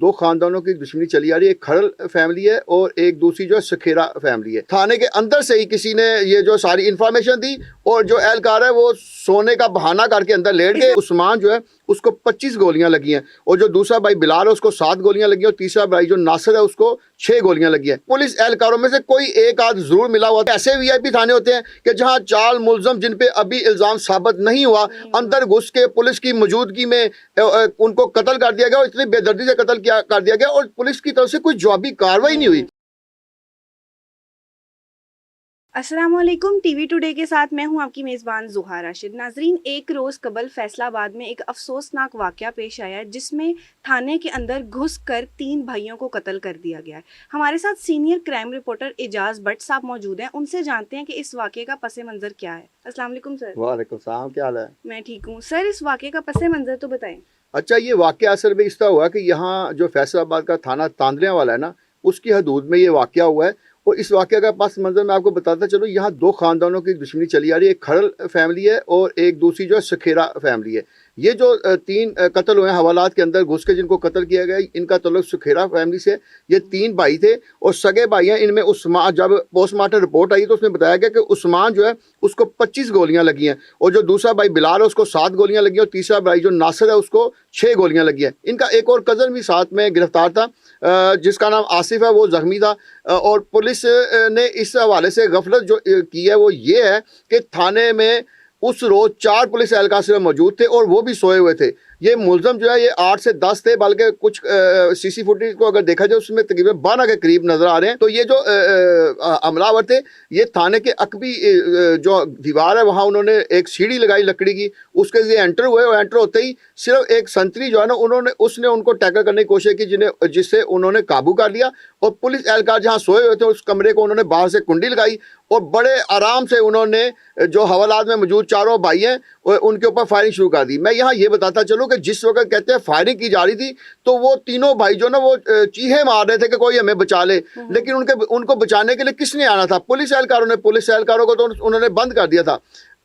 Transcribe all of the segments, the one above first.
दो खानदानों की दुश्मनी चली आ रही है। एक खरल फैमिली है और एक दूसरी जो है सखेरा फैमिली है। थाने के अंदर से ही किसी ने ये जो सारी इंफॉर्मेशन दी और जो एहलकार है वो सोने का बहाना करके अंदर लेट गए। उस्मान जो है उसको 25 गोलियां लगी हैं और जो दूसरा भाई बिलाल है उसको 7 गोलियां लगी और तीसरा भाई जो नासिर है उसको 6 गोलियां लगी हैं। पुलिस एहलकारों में से कोई एक आध जरूर मिला हुआ था। ऐसे वीआईपी थाने होते हैं कि जहां चार मुलजम जिन पे अभी इल्जाम साबित नहीं हुआ अंदर घुस के पुलिस की मौजूदगी में उनको कत्ल कर दिया गया और इतनी बेदर्दी से कत्ल कर दिया गया और पुलिस की तरफ से कोई जवाबी कार्रवाई नहीं हुई। अस्सलामुअलैकुम, टीवी टुडे के साथ मैं हूं आपकी मेज़बान ज़ुहा राशिद। नाजरीन, एक रोज़ कबल फैसलाबाद में एक अफसोसनाक वाक़या पेश आया जिसमें थाने के अंदर घुसकर 3 भाइयों को कत्ल कर दिया गया है। हमारे साथ senior crime reporter Ejaz Bhatt साहब मौजूद हैं। उनसे जानते हैं कि इस वाक़े का पस मंज़र क्या है। अस्सलाम वालेकुम सर। वालेकुम सलाम, क्या हाल है? मैं ठीक हूँ सर। इस वाक़े का पस मंज़र तो बताएं। अच्छा, ये वाक़या असल में इस तरह हुआ कि यहाँ जो फैसलाबाद का थाना तांदलिया वाला है ना, उसकी हदूद में ये वाक़या हुआ है। और इस वाक़े का पस मंज़र मैं आपको बताता चलूँ, यहाँ दो खानदानों की दुश्मनी चली आ रही है। एक खरल फैमिली है और एक दूसरी जो है सखेरा फैमिली है। ये जो 3 कत्ल हुए हैं हवालात के अंदर घुस के जिनको कत्ल किया गया, इनका तल्लुक सखेरा फैमिली से। ये 3 भाई थे और सगे भाई हैं। इनमें उस्मान, जब पोस्टमार्टम रिपोर्ट आई तो उसमें बताया गया कि उस्मान जो है उसको 25 गोलियां लगी हैं और जो दूसरा भाई बिलाल है उसको 7 गोलियां लगी और तीसरा भाई जो नासिर है उसको 6 गोलियां लगी हैं। इनका एक और कज़न भी साथ में गिरफ्तार था जिसका नाम आसिफ है, वो जख्मी था। और पुलिस ने इस हवाले से गफलत जो की है वो ये है कि थाने में उस रोज 4 पुलिस एहलकार सिर्फ मौजूद थे और वो भी सोए हुए थे। ये मुलजम जो है ये 8 से 10 थे, बल्कि कुछ सीसी फुटेज को अगर देखा जाए उसमें तकरीबन 12 के करीब नजर आ रहे हैं। तो ये जो हमलावर थे ये थाने के अकबी जो दीवार है वहाँ उन्होंने एक सीढ़ी लगाई लकड़ी की, उसके लिए एंटर हुए और एंटर होते ही सिर्फ एक संतरी जो है ना उसने उनको टैकल करने की कोशिश की जिससे उन्होंने काबू कर लिया। और पुलिस एहलकार जहाँ सोए हुए थे उस कमरे को उन्होंने बाहर से कुंडी लगाई और बड़े आराम से उन्होंने जो हवालात में मौजूद चारों भाई हैं उनके ऊपर फायरिंग शुरू कर दी। मैं यहाँ ये बताता चलूँ कि जिस वक्त कहते हैं फायरिंग की जा रही थी तो वो तीनों भाई जो ना वो चीखे मार रहे थे कि कोई हमें बचा ले, लेकिन उनको बचाने के लिए किसने आना था? पुलिस एहलकारों को तो उन्होंने बंद कर दिया था।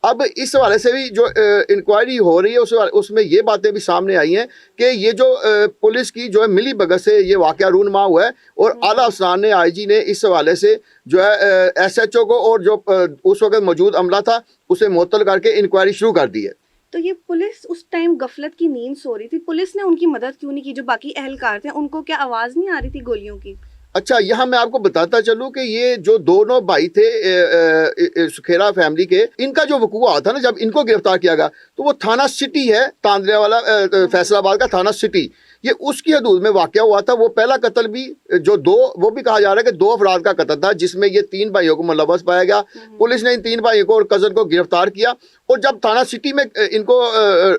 अब इस हवाले से भी जो इंक्वायरी हो रही है उसमें ये बातें भी सामने आई हैं कि ये जो पुलिस की जो है मिली भगत से ये वाक़या रूनुमा हुआ है और आला अफसरान ने, आईजी ने इस हवाले से जो है एसएचओ को और जो उस वक्त मौजूद अमला था उसे मुअत्तल करके इंक्वायरी शुरू कर दी है। तो ये पुलिस उस टाइम गफलत की नींद सो रही थी, पुलिस ने उनकी मदद क्यों नहीं की? जो बाकी एहलकार थे उनको क्या आवाज़ नहीं आ रही थी गोलियों की? अच्छा, यहाँ मैं आपको बताता चलूँ कि ये जो दोनों भाई थे सुखेरा फैमिली के, इनका जो वकूआ हुआ था ना जब इनको गिरफ्तार किया गया तो वो थाना सिटी है तांदलिया वाला, फैसलाबाद का थाना सिटी, ये उसकी हदूद में वाक़या हुआ था। वो पहला कत्ल भी वो भी कहा जा रहा है कि 2 अफराद का कत्ल था जिसमें ये 3 भाइयों को मुलव्वस पाया गया। पुलिस ने इन 3 भाइयों को और कज़न को गिरफ्तार किया और जब थाना सिटी में इनको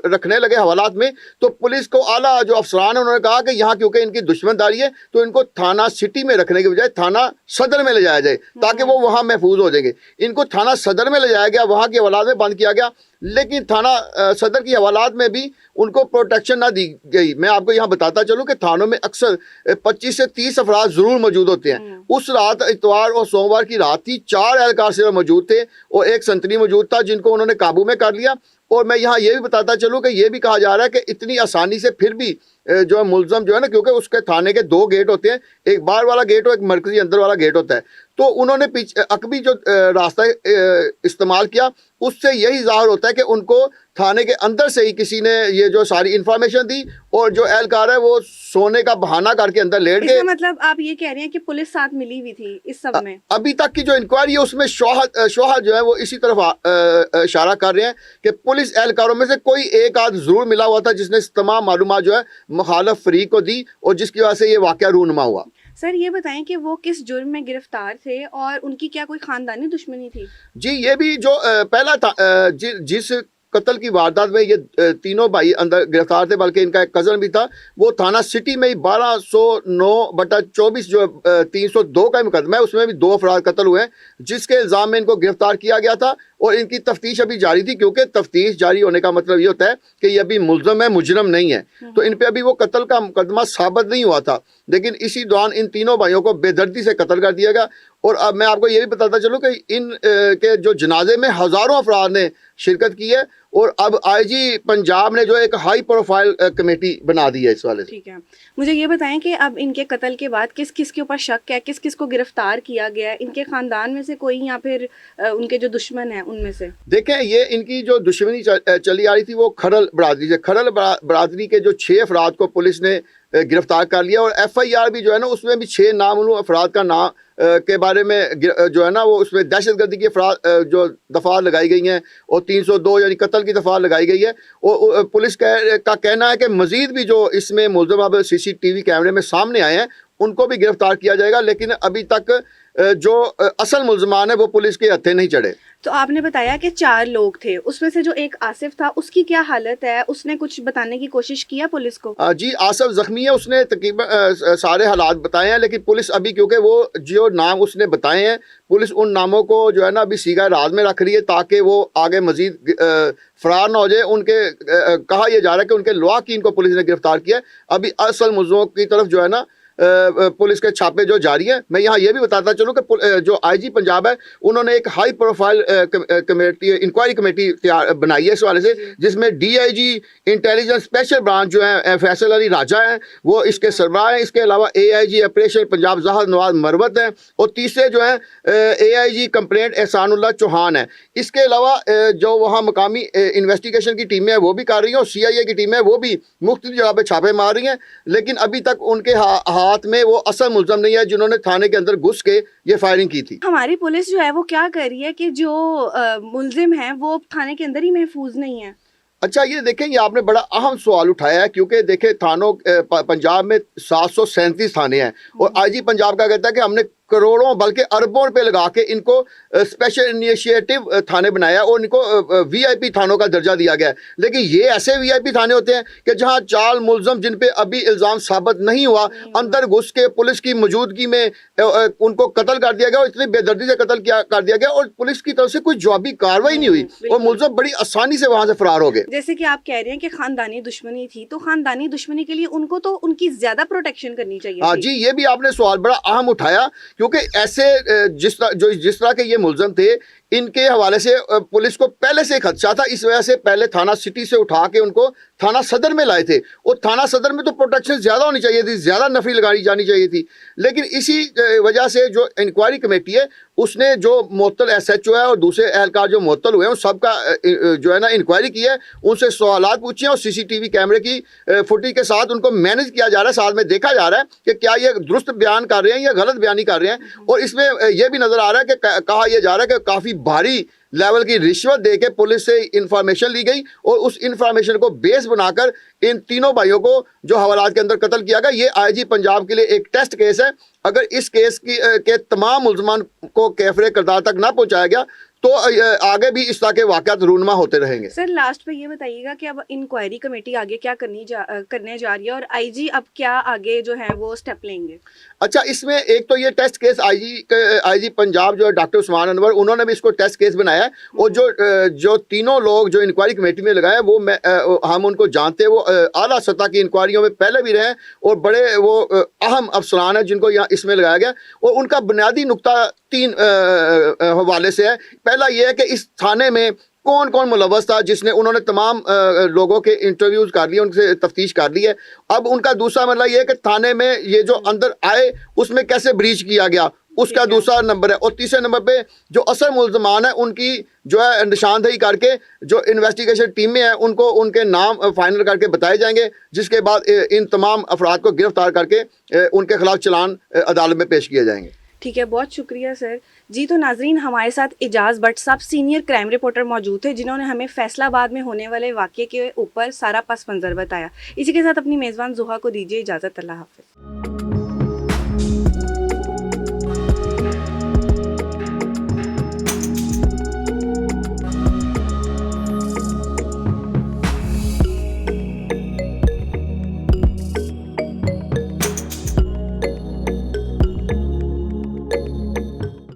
रखने लगे हवालात में तो पुलिस को आला जो अफसरान है उन्होंने कहा कि यहाँ क्योंकि इनकी दुश्मनदारी है तो इनको थाना सिटी में रखने के बजाय थाना सदर में ले जाया जाए ताकि वो वहाँ महफूज हो जाएंगे। इनको थाना सदर में ले जाया गया, वहाँ की हवालात में बंद किया गया, लेकिन थाना सदर की हवालात में भी उनको प्रोटेक्शन ना दी गई। मैं आपको यहाँ बताता चलूँ कि थानों में अक्सर 25 से 30 अफराद जरूर मौजूद होते हैं। उस रात इतवार और सोमवार की रात ही 4 एहलकार सिर्फ मौजूद थे और एक संतरी मौजूद था जिनको उन्होंने काबू में कर लिया। और मैं यहाँ ये भी बताता चलूँ कि ये भी कहा जा रहा है कि इतनी आसानी से फिर भी जो है मुलजम जो है ना, क्योंकि उसके थाने के 2 गेट होते हैं, एक बाहर वाला गेट और एक मरकजी अंदर वाला गेट होता है, तो उन्होंने अकबी जो रास्ता इस्तेमाल किया उससे यही जाहिर होता है कि उनको थाने के अंदर से ही किसी ने ये जो सारी इंफॉर्मेशन दी और जो एहलकार है वो सोने का बहाना करके अंदर लेट गए। मतलब आप ये कह रहे हैं कि पुलिस साथ मिली हुई थी इस सब में? अभी तक की जो इंक्वायरी है उसमें शोहद जो है वो इसी तरफ इशारा कर रहे हैं कि पुलिस एहलकारों में से कोई एक आध जरूर मिला हुआ था जिसने तमाम मालूमात जो है मुखालिफ फरीक को दी और जिसकी वजह से ये वाक़या रूनुमा हुआ। सर ये बताएं कि वो किस जुर्म में गिरफ्तार थे और उनकी क्या कोई खानदानी दुश्मनी थी? जी, ये भी जो पहला था जिस कत्ल की वारदात में ये तीनों भाई अंदर गिरफ्तार थे, बल्कि इनका एक कज़न भी था, वो थाना सिटी में ही 1209/24 जो 302 का मुकदमा है उसमें भी 2 अफराद कत्ल हुए हैं जिसके इल्ज़ाम में इनको गिरफ्तार किया गया था और इनकी तफ्तीश अभी जारी थी, क्योंकि तफ्तीश जारी होने का मतलब ये होता है कि ये अभी मुल्ज़म है, मुजरम नहीं है। तो इन पे अभी वो कत्ल का मुकदमा साबित नहीं हुआ था, लेकिन इसी दौरान इन तीनों भाइयों को बेदर्दी से कत्ल कर दिया गया और अब मैं आपको ये भी बताता चलूँ कि इन के जो जनाजे में हज़ारों अफराद ने शिरकत की है और अब आईजी पंजाब ने जो एक हाई प्रोफाइल कमेटी बना दी है इस वाले से। ठीक है, मुझे ये बताएं कि अब इनके कत्ल के बाद किस किस के ऊपर शक है, किस किस को गिरफ्तार किया गया है, इनके खानदान में से कोई या फिर उनके जो दुश्मन हैं उनमें से? देखें, ये इनकी जो दुश्मनी चली आ रही थी वो खरल बरादरी से, खरल बरादरी के जो 6 अफराद को पुलिस ने गिरफ्तार कर लिया और FIR भी जो है ना उसमें भी 6 नाममालूम अफराद का नाम के बारे में जो है ना वो उसमें दहशतगर्दी की अफराद जो दफ़ा लगाई गई हैं और 302 यानी कत्ल की दफ़ा लगाई गई है। और पुलिस का कहना है कि मज़ीद भी जो इसमें मुलज़म अब CCTV कैमरे में सामने आए हैं उनको भी गिरफ्तार किया जाएगा, लेकिन अभी तक जो असल मुलजमान है वो पुलिस के हत्थे नहीं चढ़े। तो आपने बताया कि 4 लोग थे, उसमें से जो एक आसिफ था उसकी क्या हालत है? उसने कुछ बताने की कोशिश किया पुलिस को? जी, आसिफ जख्मी है, उसने तकरीबन सारे हालात बताए हैं, लेकिन पुलिस अभी क्योंकि वो जो नाम उसने बताए हैं पुलिस उन नामों को जो है ना अभी सीगा राज में रख रही है ताकि वो आगे मजीद फरार ना हो जाए। उनके कहा यह जा रहा है कि उनके लवाकिन को पुलिस ने गिरफ्तार किया है। अभी असल मुलज़िमों की तरफ जो है ना पुलिस के छापे जो जारी हैं। मैं यहाँ ये भी बताता चलूँ कि जो आईजी पंजाब है उन्होंने एक high profile committee inquiry committee बनाई है इस वाले से, जिसमें DIG इंटेलिजेंस स्पेशल ब्रांच जो है फैसल अली राजा हैं वो इसके सरबराह हैं। इसके अलावा AIG ऑपरेशन पंजाब ज़ाहिद नवाज मरवत हैं और तीसरे जो हैं AIG कंप्लेंट एहसानुल्लाह चौहान है। इसके अलावा जो वहाँ मकामी इन्वेस्टिगेशन की टीमें हैं वो भी कर रही हैं और CIA की टीमें वो भी मुख्तलिफ जगह पर छापे मार रही हैं, लेकिन अभी तक उनके हाथ में वो असल मुलज़म नहीं है जिन्होंने थाने के अंदर घुस के ये फायरिंग की थी। हमारी पुलिस जो है वो क्या कर रही है कि जो मुलजिम हैं वो थाने के अंदर ही महफूज नहीं है? अच्छा, ये देखें, ये आपने बड़ा अहम सवाल उठाया है क्योंकि देखें थानों पंजाब में 737 थाने हैं और आईजी पंजाब का कहता है कि हमने करोड़ों बल्कि अरबों रुपए लगा के इनको स्पेशल इनिशिएटिव थाने बनाया और इनको VIP थानों का दर्जा दिया गया है। लेकिन ये ऐसे VIP थाने होते हैं कि जहां 4 मुलज़म जिन पे अभी इल्ज़ाम साबित नहीं हुआ अंदर घुस के पुलिस की मौजूदगी में उनको कत्ल कर दिया गया और इतनी बेदर्दी से कत्ल कर दिया गया और पुलिस की तरफ से कोई जवाबी कार्रवाई नहीं हुई और मुलज़म बड़ी आसानी से वहां से फरार हो गए। जैसे कि आप कह रहे हैं कि खानदानी दुश्मनी थी, तो खानदानी दुश्मनी के लिए उनको तो उनकी ज्यादा प्रोटेक्शन करनी चाहिए। हाँ जी, ये भी आपने सवाल बड़ा अहम उठाया क्योंकि ऐसे जिस तरह के ये मुलज़म थे इनके हवाले से पुलिस को पहले से खदशा था। इस वजह से पहले थाना सिटी से उठा के उनको थाना सदर में लाए थे और थाना सदर में तो प्रोटेक्शन ज़्यादा होनी चाहिए थी, ज़्यादा नफरी लगाई जानी चाहिए थी। लेकिन इसी वजह से जो इंक्वायरी कमेटी है उसने जो मुअत्तल SHO है और दूसरे एहलकार जो मुअत्तल हुए हैं उन सबका जो है ना इंक्वायरी की है, उनसे सवालात पूछे और CCTV कैमरे की फुटेज के साथ उनको मैनेज किया जा रहा है। साथ में देखा जा रहा है कि क्या ये दुरुस्त बयान कर रहे हैं या गलत बयानी कर रहे हैं। और इसमें यह भी नज़र आ रहा है कि कहा यह जा रहा है कि काफ़ी भारी लेवल की रिश्वत देके पुलिस से इंफॉर्मेशन ली गई और उस इंफॉर्मेशन को बेस बनाकर इन तीनों भाइयों को जो हवालात के अंदर कत्ल किया गया। ये आईजी पंजाब के लिए एक टेस्ट केस है। अगर इस केस के तमाम मुलजमान को कैफरे किरदार तक ना पहुंचाया गया तो आगे भी इस तरह के वाक़यात रूनमा होते रहेंगे। सर, लास्ट पे ये बताइएगा कि अब इंक्वायरी कमेटी आगे क्या करने जा रही है और आईजी अब क्या आगे जो है वो स्टेप लेंगे? अच्छा, इसमें एक तो ये टेस्ट केस आईजी पंजाब जो है डॉक्टर उस्मान अनवर उन्होंने भी इसको टेस्ट केस बनाया है और जो तीनों लोग जो इंक्वायरी कमेटी में लगाए वो हम उनको जानते हैं, वो आला सतह की इंक्वायरियों में पहले भी रहे और बड़े वो अहम अफसरान हैं जिनको यहाँ इसमें लगाया गया और उनका बुनियादी नुक्ता 3 हवाले से है। पहला ये है कि इस थाने में कौन कौन मुलव्वस था, जिसने उन्होंने तमाम लोगों के इंटरव्यूज़ कर लिए, उनसे तफ्तीश कर ली है। अब उनका दूसरा मतलब ये है कि थाने में ये जो अंदर आए उसमें कैसे ब्रीच किया गया, उसका दूसरा नंबर है। और तीसरे नंबर पे जो असल मुलजमान है उनकी जो है निशानदेही करके जो इन्वेस्टिगेशन टीमें हैं उनको उनके नाम फाइनल करके बताए जाएंगे, जिसके बाद इन तमाम अफराद को गिरफ्तार करके उनके खिलाफ चलान अदालत में पेश किए जाएंगे। ठीक है, बहुत शुक्रिया सर जी। तो नाजरीन, हमारे साथ इजाज़ भट्ट साहब सीनियर क्राइम रिपोर्टर मौजूद थे जिन्होंने हमें फैसलाबाद में होने वाले वाक़ये के ऊपर सारा पस मंज़र बताया। इसी के साथ अपनी मेज़बान ज़ुहा को दीजिए इजाज़त। अल्लाह हाफ़िज़।